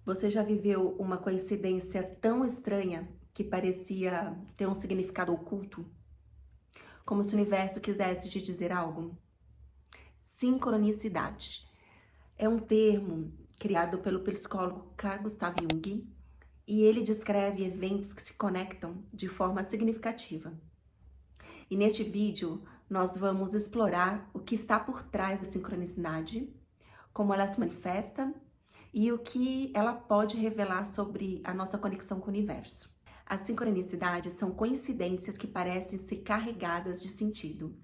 Você já viveu uma coincidência tão estranha que parecia ter um significado oculto? Como se o universo quisesse te dizer algo? Sincronicidade é um termo criado pelo psicólogo Carl Gustav Jung e ele descreve eventos que se conectam de forma significativa. E neste vídeo nós vamos explorar o que está por trás da sincronicidade, como ela se manifesta e o que ela pode revelar sobre a nossa conexão com o universo. As sincronicidades são coincidências que parecem ser carregadas de sentido.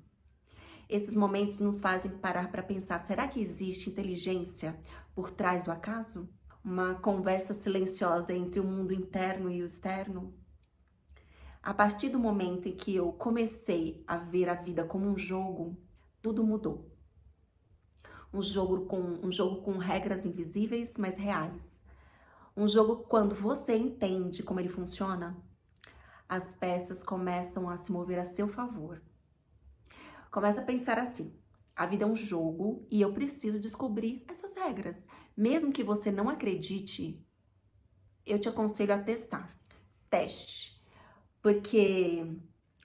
Esses momentos nos fazem parar para pensar, será que existe inteligência por trás do acaso? Uma conversa silenciosa entre o mundo interno e o externo? A partir do momento em que eu comecei a ver a vida como um jogo, tudo mudou. Um jogo com regras invisíveis, mas reais. Um jogo quando você entende como ele funciona, as peças começam a se mover a seu favor. Começa a pensar assim: a vida é um jogo e eu preciso descobrir essas regras. Mesmo que você não acredite, eu te aconselho a testar. Teste. Porque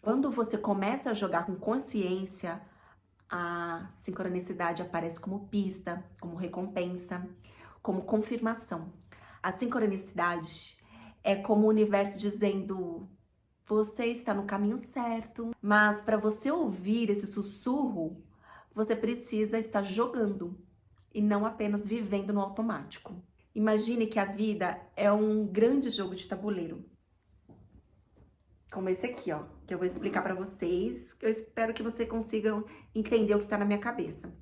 quando você começa a jogar com consciência, a sincronicidade aparece como pista, como recompensa, como confirmação. A sincronicidade é como o universo dizendo: você está no caminho certo. Mas para você ouvir esse sussurro, você precisa estar jogando e não apenas vivendo no automático. Imagine que a vida é um grande jogo de tabuleiro, como esse aqui, ó, que eu vou explicar para vocês. Eu espero que você consiga entender o que tá na minha cabeça.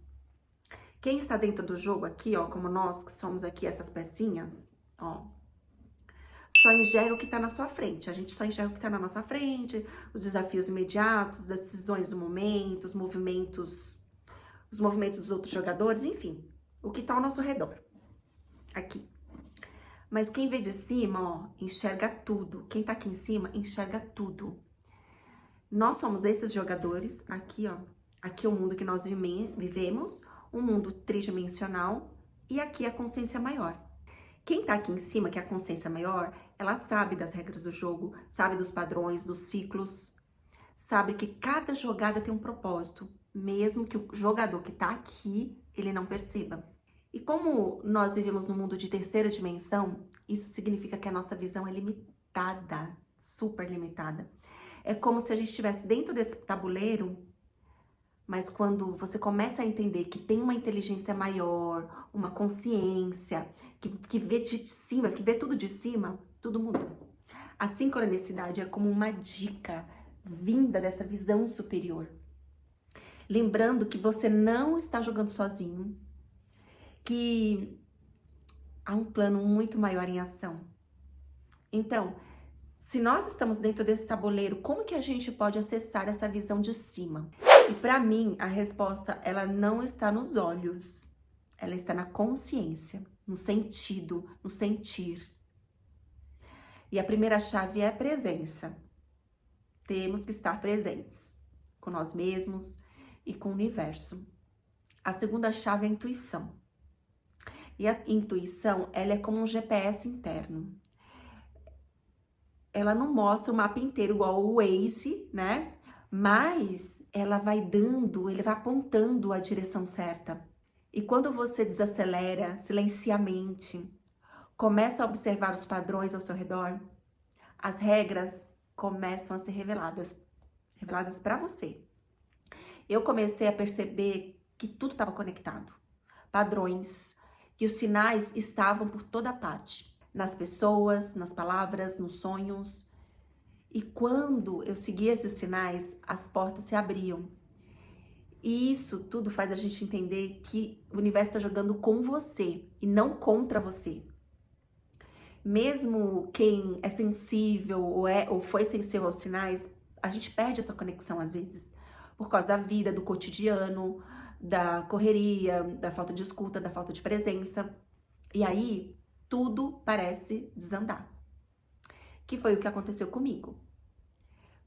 Quem está dentro do jogo aqui, ó, como nós que somos aqui essas pecinhas, ó, só enxerga o que tá na sua frente. A gente só enxerga o que tá na nossa frente, os desafios imediatos, as decisões do momento, os movimentos dos outros jogadores, enfim, o que tá ao nosso redor. Aqui. Mas quem vê de cima, ó, enxerga tudo. Quem tá aqui em cima, enxerga tudo. Nós somos esses jogadores, aqui, ó. Aqui é o mundo que nós vivemos, um mundo tridimensional, e aqui a consciência maior. Quem tá aqui em cima, que é a consciência maior, ela sabe das regras do jogo, sabe dos padrões, dos ciclos, sabe que cada jogada tem um propósito, mesmo que o jogador que tá aqui, ele não perceba. E como nós vivemos num mundo de terceira dimensão, isso significa que a nossa visão é limitada, super limitada. É como se a gente estivesse dentro desse tabuleiro, mas quando você começa a entender que tem uma inteligência maior, uma consciência, que vê de cima, que vê tudo de cima, tudo muda. A sincronicidade é como uma dica vinda dessa visão superior. Lembrando que você não está jogando sozinho, que há um plano muito maior em ação. Então, se nós estamos dentro desse tabuleiro, como que a gente pode acessar essa visão de cima? E para mim, a resposta, ela não está nos olhos. Ela está na consciência, no sentido, no sentir. E a primeira chave é a presença. Temos que estar presentes com nós mesmos e com o universo. A segunda chave é a intuição. E a intuição, ela é como um GPS interno. Ela não mostra o mapa inteiro igual o Waze, né? Mas ela vai dando, ele vai apontando a direção certa. E quando você desacelera, silencia a mente, começa a observar os padrões ao seu redor, as regras começam a ser reveladas para você. Eu comecei a perceber que tudo estava conectado. Padrões, que os sinais estavam por toda parte. Nas pessoas, nas palavras, nos sonhos. E quando eu seguia esses sinais, as portas se abriam. E isso tudo faz a gente entender que o universo está jogando com você e não contra você. Mesmo quem é sensível ou foi sensível aos sinais, a gente perde essa conexão às vezes. Por causa da vida, do cotidiano, da correria, da falta de escuta, da falta de presença. E aí, tudo parece desandar. Que foi o que aconteceu comigo.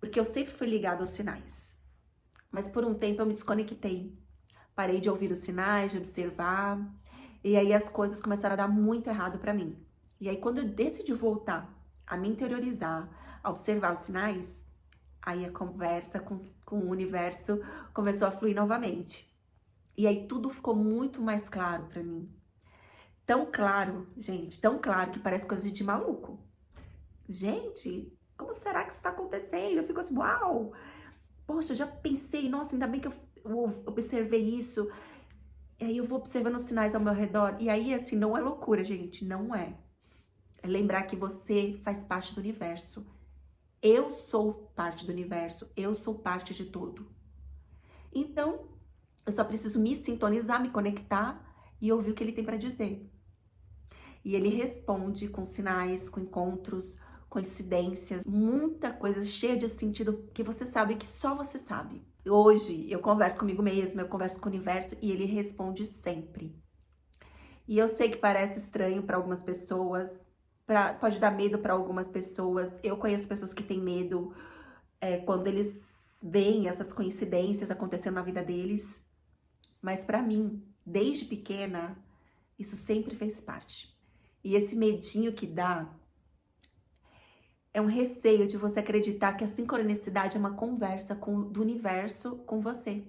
Porque eu sempre fui ligada aos sinais. Mas por um tempo eu me desconectei. Parei de ouvir os sinais, de observar. E aí as coisas começaram a dar muito errado pra mim. E aí, quando eu decidi voltar a me interiorizar, a observar os sinais, aí a conversa com o universo começou a fluir novamente. E aí tudo ficou muito mais claro pra mim. Tão claro, gente, tão claro que parece coisa de maluco. Gente, como será que isso tá acontecendo? Eu fico assim, uau! Poxa, já pensei, nossa, ainda bem que eu observei isso. E aí eu vou observando os sinais ao meu redor. E aí, assim, não é loucura, gente, não é. É lembrar que você faz parte do universo. Eu sou parte do universo, eu sou parte de tudo. Então, eu só preciso me sintonizar, me conectar e ouvir o que ele tem para dizer. E ele responde com sinais, com encontros, coincidências, muita coisa cheia de sentido que você sabe que só você sabe. Hoje eu converso comigo mesma, eu converso com o universo e ele responde sempre. E eu sei que parece estranho para algumas pessoas, pode dar medo para algumas pessoas. Eu conheço pessoas que têm medo quando eles veem essas coincidências acontecendo na vida deles. Mas para mim, desde pequena, isso sempre fez parte. E esse medinho que dá é um receio de você acreditar que a sincronicidade é uma conversa do universo com você.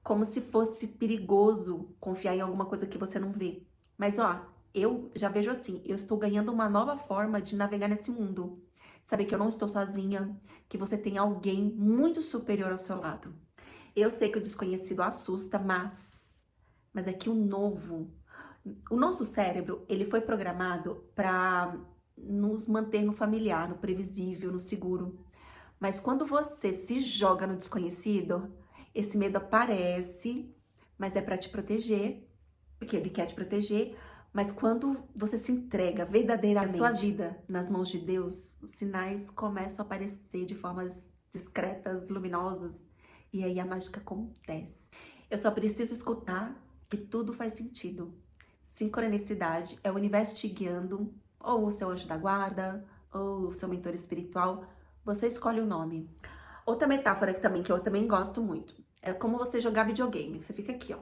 Como se fosse perigoso confiar em alguma coisa que você não vê. Mas ó, eu já vejo assim, eu estou ganhando uma nova forma de navegar nesse mundo. Saber que eu não estou sozinha, que você tem alguém muito superior ao seu lado. Eu sei que o desconhecido assusta, mas é que o nosso cérebro, ele foi programado para nos manter no familiar, no previsível, no seguro. Mas quando você se joga no desconhecido, esse medo aparece, mas é para te proteger, porque ele quer te proteger. Mas quando você se entrega verdadeiramente a sua vida nas mãos de Deus, os sinais começam a aparecer de formas discretas, luminosas, e aí a mágica acontece. Eu só preciso escutar que tudo faz sentido. Sincronicidade é o universo te guiando, ou o seu anjo da guarda, ou o seu mentor espiritual. Você escolhe o nome. Outra metáfora que eu também gosto muito é como você jogar videogame. Você fica aqui, ó.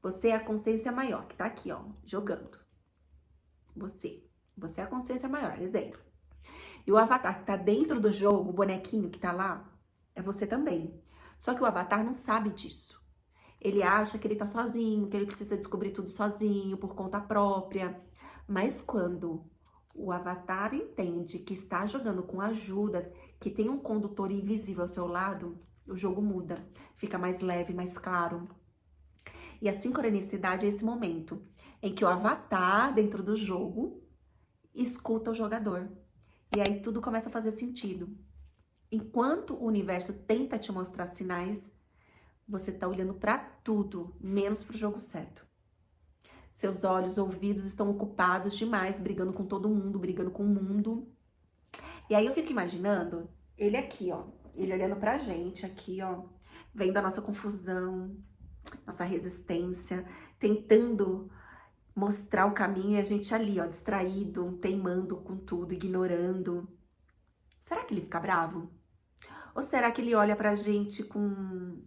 Você é a consciência maior, que tá aqui, ó, jogando. Você é a consciência maior, exemplo. E o avatar que tá dentro do jogo, o bonequinho que tá lá, é você também. Só que o avatar não sabe disso. Ele acha que ele tá sozinho, que ele precisa descobrir tudo sozinho, por conta própria. Mas quando o avatar entende que está jogando com ajuda, que tem um condutor invisível ao seu lado, o jogo muda, fica mais leve, mais claro. E a sincronicidade é esse momento em que o avatar dentro do jogo escuta o jogador. E aí tudo começa a fazer sentido. Enquanto o universo tenta te mostrar sinais, você tá olhando para tudo, menos pro jogo certo. Seus olhos, ouvidos estão ocupados demais, brigando com todo mundo, brigando com o mundo. E aí eu fico imaginando ele aqui, ó, ele olhando pra gente aqui, ó, vendo a nossa confusão, nossa resistência, tentando mostrar o caminho e a gente ali, ó, distraído, teimando com tudo, ignorando. Será que ele fica bravo? Ou será que ele olha pra gente como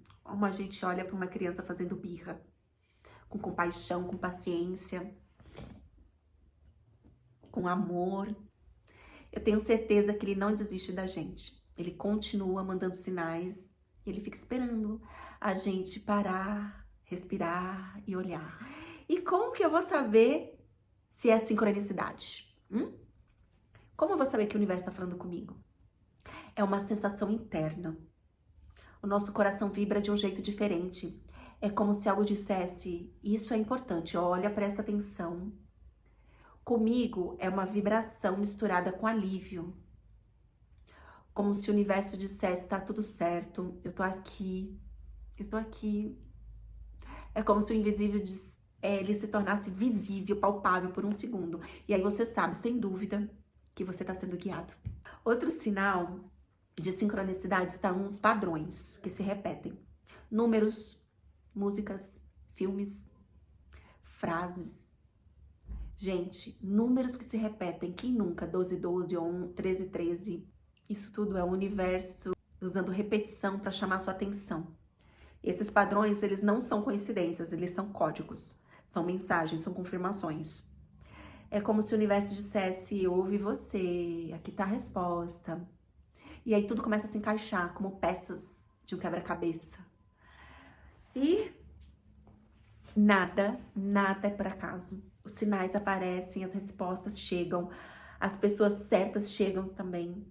a gente olha pra uma criança fazendo birra? Com compaixão, com paciência, com amor. Eu tenho certeza que ele não desiste da gente. Ele continua mandando sinais, ele fica esperando a gente parar, respirar e olhar. E como que eu vou saber se é sincronicidade? Como eu vou saber que o universo está falando comigo? É uma sensação interna. O nosso coração vibra de um jeito diferente. É como se algo dissesse, isso é importante, olha, presta atenção. Comigo é uma vibração misturada com alívio. Como se o universo dissesse, tá tudo certo, eu tô aqui, eu tô aqui. É como se o invisível ele se tornasse visível, palpável por um segundo. E aí você sabe, sem dúvida, que você tá sendo guiado. Outro sinal de sincronicidade estão os padrões que se repetem. Números, músicas, filmes, frases. Gente, números que se repetem, quem nunca? 12, 12, 13, 13. Isso tudo é o universo usando repetição para chamar sua atenção. Esses padrões, eles não são coincidências, eles são códigos, são mensagens, são confirmações. É como se o universo dissesse, ouve você, aqui tá a resposta. E aí tudo começa a se encaixar como peças de um quebra-cabeça. E nada é por acaso. Os sinais aparecem, as respostas chegam, as pessoas certas chegam também.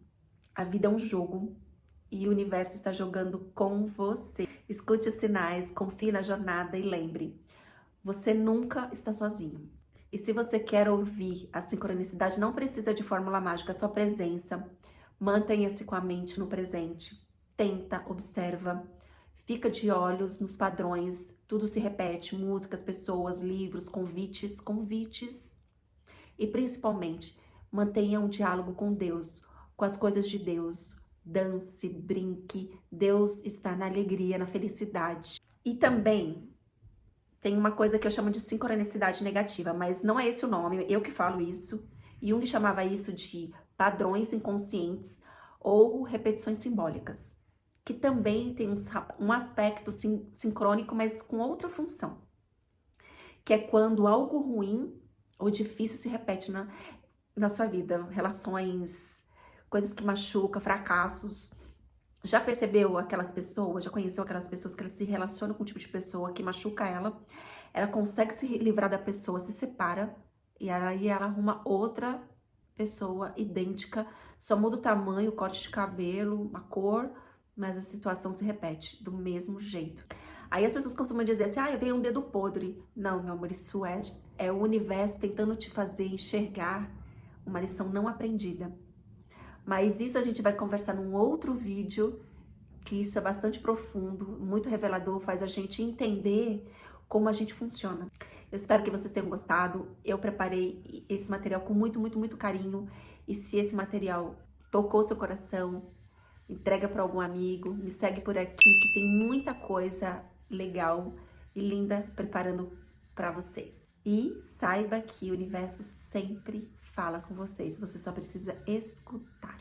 A vida é um jogo e o universo está jogando com você. Escute os sinais, confie na jornada e lembre, você nunca está sozinho. E se você quer ouvir a sincronicidade, não precisa de fórmula mágica, só presença. Mantenha-se com a mente no presente. Tenta, observa. Fica de olhos nos padrões. Tudo se repete. Músicas, pessoas, livros, convites. E principalmente, mantenha um diálogo com Deus, com as coisas de Deus. Dance, brinque. Deus está na alegria, na felicidade. E também tem uma coisa que eu chamo de sincronicidade negativa, mas não é esse o nome, eu que falo isso. Jung chamava isso de padrões inconscientes ou repetições simbólicas, que também tem um aspecto sincrônico, mas com outra função, que é quando algo ruim ou difícil se repete na sua vida, relações, coisas que machucam, fracassos. Já percebeu aquelas pessoas, já conheceu aquelas pessoas que elas se relacionam com um tipo de pessoa que machuca ela consegue se livrar da pessoa, se separa, e aí ela arruma outra pessoa idêntica, só muda o tamanho, o corte de cabelo, a cor, mas a situação se repete do mesmo jeito. Aí as pessoas costumam dizer assim, eu tenho um dedo podre. Não, meu amor, isso é o universo tentando te fazer enxergar uma lição não aprendida. Mas isso a gente vai conversar num outro vídeo, que isso é bastante profundo, muito revelador, faz a gente entender como a gente funciona. Eu espero que vocês tenham gostado. Eu preparei esse material com muito carinho. E se esse material tocou seu coração, entrega para algum amigo, me segue por aqui que tem muita coisa legal e linda preparando para vocês. E saiba que o universo sempre fala com vocês, você só precisa escutar.